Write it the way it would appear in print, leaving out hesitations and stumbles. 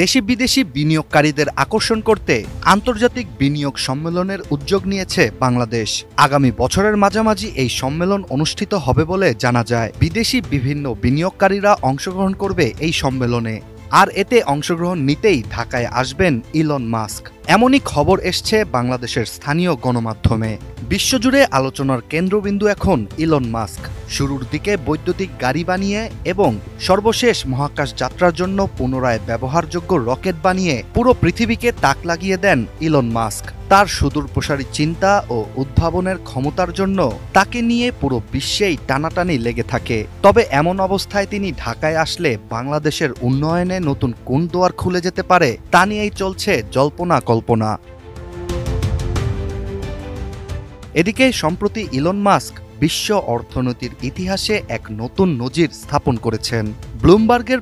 দেশি বিদেশি বিনিয়োগকারীদের আকর্ষণ করতে আন্তর্জাতিক বিনিয়োগ সম্মেলনের উদ্যোগ নিয়েছে বাংলাদেশ। আগামী বছরের মাঝামাঝি এই সম্মেলন অনুষ্ঠিত হবে বলে জানা যায়। বিদেশি বিভিন্ন বিনিয়োগকারীরা অংশগ্রহণ করবে এই সম্মেলনে। আর এতে অংশগ্রহণ নিতেই ঢাকায় আসবেন ইলন মাস্ক। এমনই খবর এসছে বাংলাদেশের স্থানীয় গণমাধ্যমে। বিশ্বজুড়ে আলোচনার কেন্দ্রবিন্দু এখন ইলন মাস্ক। শুরুর দিকে বৈদ্যুতিক গাড়ি বানিয়ে এবং সর্বশেষ মহাকাশ যাত্রার জন্য পুনরায় ব্যবহারযোগ্য রকেট বানিয়ে পুরো পৃথিবীকে তাক লাগিয়ে দেন ইলন মাস্ক। তার সুদূরপ্রসারী চিন্তা ও উদ্ভাবনের ক্ষমতার জন্য তাকে নিয়ে পুরো বিশ্বেই টানাটানি লেগে থাকে। তবে এমন অবস্থায় তিনি ঢাকায় আসলে বাংলাদেশের উন্নয়নে নতুন কোন দুয়ার খুলে যেতে পারে তা নিয়েই চলছে জল্পনা কল্পনা। এদিকে সম্প্রতি ইলন মাস্ক বিশ্ব অর্থনীতির ইতিহাসে এক নতুন নজির স্থাপন করেছেন। ব্লুমবার্গের